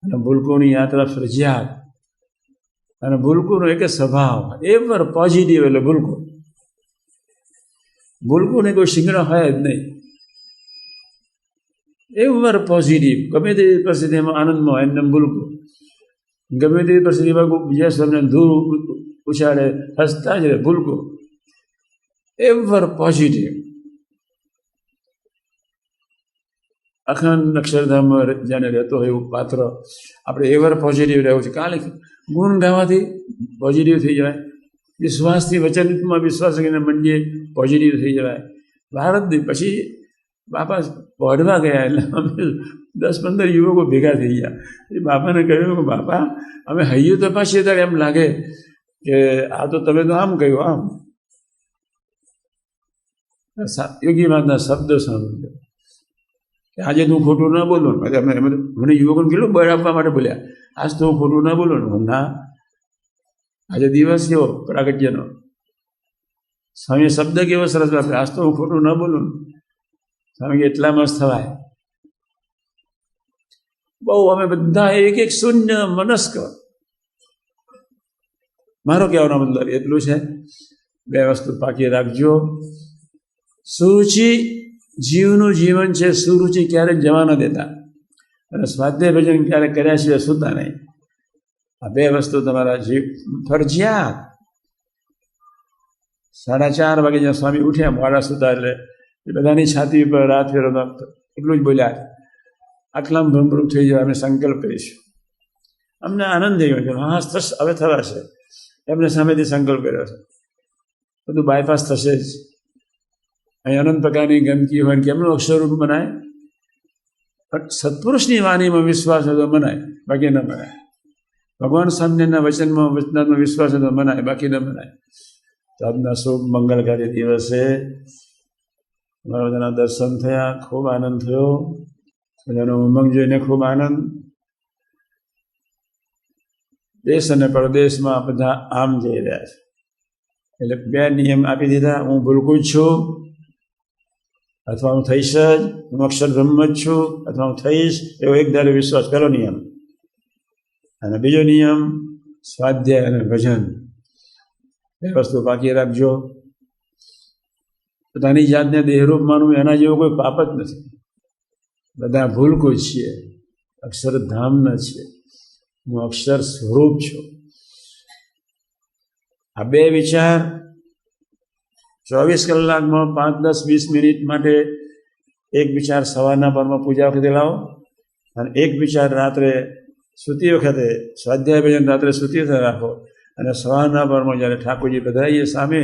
અને ભૂલકોની યાત્રા ફરજિયાત. અને ભૂલકોનો એક સ્વભાવ એવર પોઝિટિવ, એટલે ભૂલકોને કોઈ શિંગડા હોય જ નહીં, એવર પોઝિટિવ. ગમે તેવી પરિસ્થિતિમાં આનંદમાં હોય એમને ભૂલકો, ગમે તેવી પરિસ્થિતિમાં બીજા સ્વરને ધૂળ ઉછાળે હસતા જ રહે ભૂલકો, એવર પોઝિટિવ. અખંડ અક્ષરધામમાં જેને રહેતો હોય એવું પાત્ર આપણે એવર પોઝિટિવ રહેવું છે. કાલે ગુણ ગાવાથી પોઝિટિવ થઈ જવાય, વિશ્વાસથી વચનમાં વિશ્વાસ કરીને મંડીએ પોઝિટિવ થઈ જવાય. ભારત પછી બાપા પઢવા ગયા એટલે અમે 10-15 યુવકો ભેગા થઈ ગયા. એ બાપાને કહ્યું કે બાપા અમે હૈયું તપાસીએ ત્યારે એમ લાગે કે આ તો તમે તો આમ કહ્યું આમ. યોગી મહારાજના શબ્દો સાંભળ્યો, આજે તું ખોટું ના બોલો. મને યુવકોને કેટલું બળ આપવા માટે બોલ્યા, આજ તો હું ખોટું ના બોલો. ના, આજે દિવસ કેવો પ્રાગટ્યનો, સ્વામી શબ્દ કેવો સરસ વાપરે, આજ તો હું ખોટું ના બોલું. સ્વામી એટલા મસ્ત થવાય. બહુ અમે બધા એક શૂન્ય મનસ્ક. મારો કહેવાનો મતલબ એટલું છે, 2 વસ્તુ પાકી રાખજો. સુરુચિ જીવનું જીવન છે, સુરુચિ ક્યારેક જવા ન દેતા, અને સ્વાધ્યાય ભજન ક્યારેક કર્યા સિવાય સુતા નહીં. આ 2 વસ્તુ તમારા જીવ ફરજિયાત. 4:30 વાગે જ્યાં સ્વામી ઉઠ્યા મોડા સુતા, એટલે એ બધાની છાતી ઉપર રાત ફેરવતા એટલું જ બોલ્યા, આટલામાં ભ્રમરૂપ થઈ જાય, અમે સંકલ્પ કરીશું. અમને આનંદ થઈ ગયો છે, હા થશે, હવે થવાશે. એમને સામેથી સંકલ્પ કર્યો છે, બધું બાયપાસ થશે જ. અહીં અનંત પ્રકારની ગંદકી હોય, કેમનું અક્ષરરૂપ બનાય? સત્પુરુષની વાણીમાં વિશ્વાસ હોય તો બનાય, બાકી ન બનાય. ભગવાન સ્વામિનારાયણના વચનાત્મા વિશ્વાસ હોય તો બનાય, બાકી ન બનાય. તો આજના શુભ મંગલકારી દિવસે મારા બધાના દર્શન થયા, ખૂબ આનંદ થયો. બધાનો ઉમંગ જોઈને ખૂબ આનંદ. દેશ અને પરદેશમાં બધા આમ જઈ રહ્યા છે. એટલે 2 નિયમ આપી દીધા, હું ભૂલકું જ છું અથવા હું થઈશ જ, હું અક્ષર બ્રહ્મ જ છું અથવા હું થઈશ, એવો એક ધારો વિશ્વાસ, પહેલો નિયમ. અને બીજો નિયમ સ્વાધ્યાય અને ભજન, 2 વસ્તુ બાકી રાખજો. પોતાની જાતને દેહરૂપ માનવું એના જેવો કોઈ પાપ જ નથી. બધા ભૂલકો છીએ, અક્ષરધામના છીએ, હું અક્ષર સ્વરૂપ છું. આ 2 વિચાર 24 કલાકમાં 5-10-20 મિનિટ માટે એક વિચાર સવારના પરમાં પૂજા વખતે લાવો, અને એક વિચાર રાત્રે સૂતી વખતે, સ્વાધ્યાય ભજન રાત્રે સૂતી વખતે રાખો, અને સવારના પરમાં જ્યારે ઠાકોરજી પધરાઈએ સામે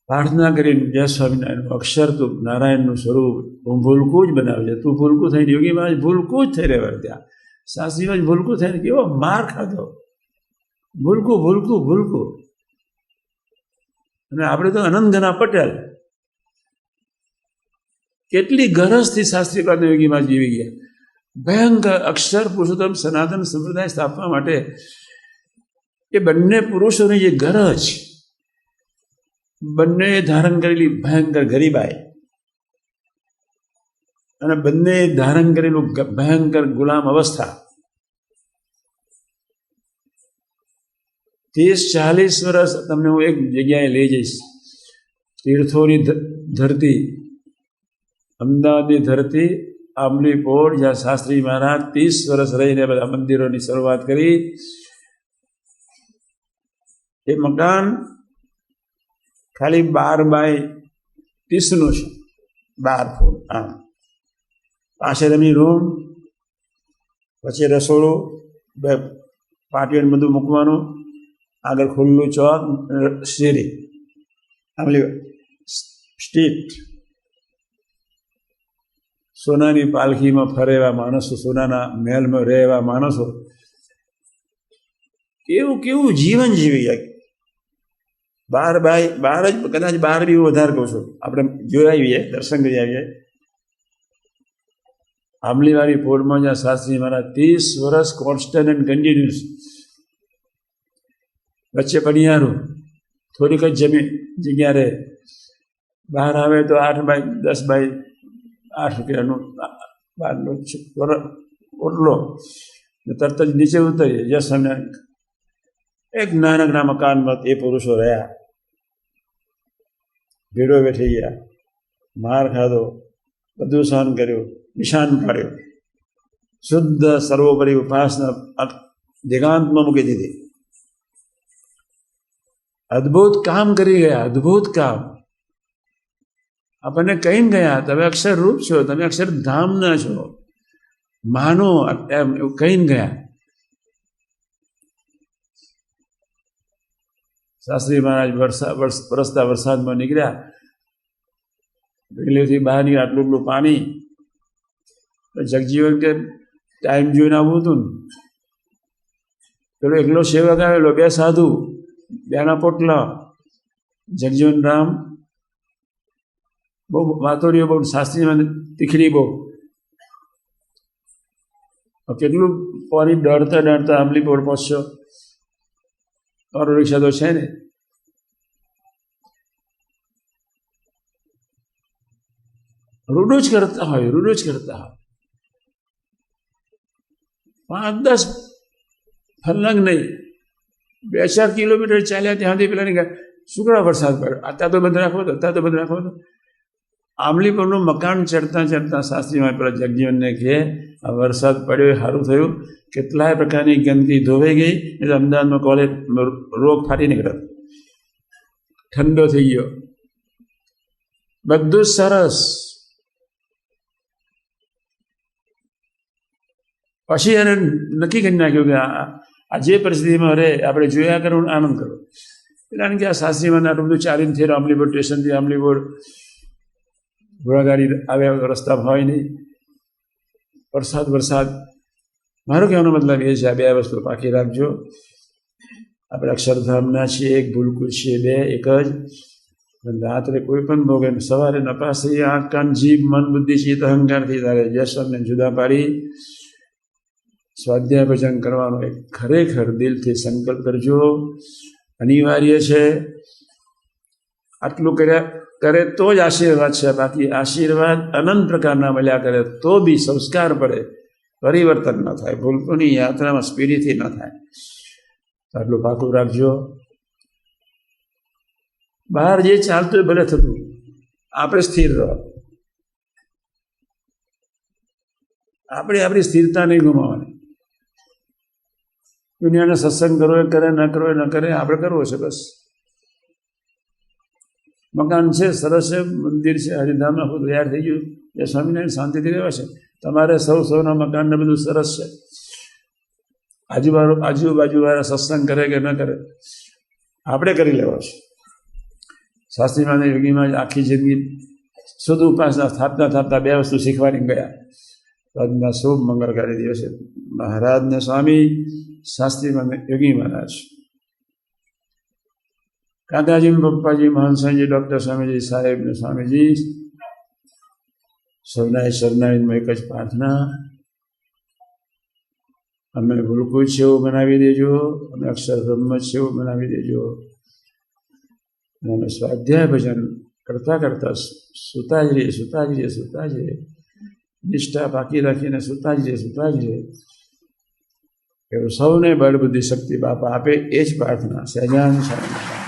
પ્રાર્થના કરીને, જય સ્વામિનારાયણ, અક્ષર તું નારાયણનું સ્વરૂપ, હું ભૂલકું જ બનાવજે. તું ભૂલકું થઈને, યોગી મહારાજ ભૂલકું જ થઈ રહેવા ત્યાં, શાસ્ત્રીમાં જ ભૂલકું થઈને કેવો માર ખાધો, ભૂલકું ભૂલકું ભૂલકું. અને આપણે તો અનંતના પટેલ, કેટલી ગરજથી શાસ્ત્રીપાદ યોગી મહારાજ જીવી ગયા. ભયંકર અક્ષર પુરુષોત્તમ સનાતન સંપ્રદાય સ્થાપવા માટે એ બંને પુરુષોની જે ગરજ, બંને ધારણ કરેલી ભયંકર ગરીબાઈ, અને બંને ધારણ કરેલું ભયંકર ગુલામ અવસ્થા, 30-40 વર્ષ તમને હું એક જગ્યાએ લઈ જઈશ, તીર્થોની ધરતી, અમદાવાદની ધરતી, આંબલી પોળ, જ્યાં શાસ્ત્રી મહારાજ 30 વર્ષ રહીને બધા મંદિરોની શરૂઆત કરી. એ મકાન ખાલી 12x30 છે, 12 ફૂટ. આમ પાછળ એમની રૂમ, પછી રસોડું, 2 પાટીઓ બધું મૂકવાનું, આગળ ખુલ્લું ચોક, શેરી, આમલી સ્ટ્રીટ. સોનાની પાલખીમાં ફરે એવા માણસો, સોનાના મહેલમાં રહે એવા માણસો, કેવું કેવું જીવન જીવી જાય. 12 જ, કદાચ 12 બી વધારે કહું છું, આપણે જોઈ આવીએ, દર્શન કરી આવીએ. આંબલીવાળી પોળમાં જ્યાં શાસ્ત્રી મહારાજ 30 વર્ષ કોન્સ્ટન્ટ એન્ડ કન્ટિન્યુઅસ, વચ્ચે પડિયારું, થોડીક જ જગ્યા રહે, બહાર આવે તો 8x10x8 રૂપિયાનું બહારનું ઓટલો ને તરત જ નીચે ઉતરીએ. જય સ્વામિનારાયણ. એક નાનકડા મકાનમાં એ પુરુષો રહ્યા, ભીડો બેઠી ગયા, માર ખાધો, બધું સહન કર્યું, નિશાન પાડ્યું, શુદ્ધ સર્વોપરી ઉપાસના દિગાંતમાં મૂકી દીધી. અદ્ભુત કામ કરી ગયા, અદ્ભુત કામ. આપણને કહીને ગયા તમે અક્ષર રૂપ છો, તમે અક્ષરધામના છો, માનો એમ એવું કહીને ગયા. શાસ્ત્રી મહારાજ વરસતા વરસાદમાં નીકળ્યા, વેલીથી બહાર નીકળ્યા, આટલું એટલું પાણી. જગજીવન કે ટાઈમ જોઈને આવવું હતું ને. પેલો એકલો સેવક આવેલો, બે સાધુ, બેના પોટલા. જગજીવન રામ બહુ વાતોડીઓ, બહુ શાસ્ત્રીમાં તીખડી બહુ. કેટલું પાણી ડરતા ડરતા આંબલી પોળ પહોંચ્યો. ઓટો રિક્ષા તો છે ને. રૂડું જ કરતા હોય, રૂડું જ કરતા હોય. 5-10 ફરલંગ નહીં, 2-4 કિલોમીટર ચાલ્યા ત્યાંથી પેલાની શુક્ર વરસાદ પડ્યો. અત્યારે તો બંધ રાખવો હતો, અત્યારે તો બંધ રાખવો હતો. આંબલી પરનું મકાન ચડતા ચડતા શાસ્ત્રીમાં પેલા જગજીવનને કહે આ વરસાદ પડ્યો, સારું થયું. કેટલાય પ્રકારની ગંદકી ધોવાઈ ગઈ, એટલે અમદાવાદમાં કોલેજ રોગ ફાટી નીકળ્યો, ઠંડો થઈ ગયો, બધું સરસ. પછી એને નક્કી કરી નાખ્યું કે આ જે પરિસ્થિતિમાં રહે આપણે જોયા કરો, આનંદ કરો. એટલે કે આ શાસ્ત્રીમાં આટલું બધું ચાલીને થયેલું, આંબલીપોર સ્ટેશનથી આંબલીપોર ઘોડાગાડી આવ્યા, રસ્તા હોય નહીં, વરસાદ. મારો કહેવાનો મતલબ એ છે, આ બે વસ્તુ પાકી રાખજો. આપણે અક્ષરધામના છીએ, એક ભૂલકુલ છીએ, બે એક જ. રાત્રે કોઈ પણ ભોગે, સવારે નપાસ થઈ આંખ કાન જીભ મન બુદ્ધિ ચિત્ત અહંકારથી તારે જશને જુદા પાડી સ્વાધ્યાય ભજન કરવાનો એક ખરેખર દિલથી સંકલ્પ કરજો. અનિવાર્ય છે. આટલું કરે તો જ આશીર્વાદ છે, બાકી આશીર્વાદ અનંત પ્રકારના મળ્યા કરે તો બી સંસ્કાર પડે, પરિવર્તન ન થાય. ભૂલકોની યાત્રામાં સ્પીડીથી ન થાય. આટલું પાકું રાખજો. બહાર જે ચાલતું ભલે થતું, આપણે સ્થિર રહો. આપણે આપણી સ્થિરતા નહીં ગુમાવવાની. દુનિયાને સત્સંગ કરવો એ કરે, ન કરવો એ ન કરે, આપણે કરવો છે બસ. મકાન છે, સરસ છે, મંદિર છે, હરિધામમાં બધું તૈયાર થઈ ગયું, એ સ્વામિનારાયણ શાંતિથી રહેવા છે. તમારે સૌના મકાનને બધું સરસ છે. આજુબાજુવાળા સત્સંગ કરે કે ન કરે, આપણે કરી લેવા છે. શાસ્ત્રીમાં યોગીમાં આખી જિંદગી શુદ્ધ ઉપાસના થાપતા 2 વસ્તુ શીખવાની ગયા. આજના શુભ મંગળકારી દિવસે મહારાજને સ્વામી, શાસ્ત્રીમાં યોગી મહારાજ, કાકાજી પપ્પાજી, મહાન સ્વામીજી, ડૉક્ટર સ્વામીજી, સાહેબને સ્વામીજી, સૌના શરણાઈમાં એક જ પ્રાર્થના, અમે ભૂલકુલ છે એવું બનાવી દેજો, અમે અક્ષરબ્રહ્મ છે એવું બનાવી દેજો. અને સ્વાધ્યાય ભજન કરતા સુતા જ રહીએ, નિષ્ઠા બાકી રાખીને સુતા જ રહીએ. એવું સૌને બળ બુદ્ધિ શક્તિ બાપા આપે, એ જ પ્રાર્થના. સહજાન સ્વામી.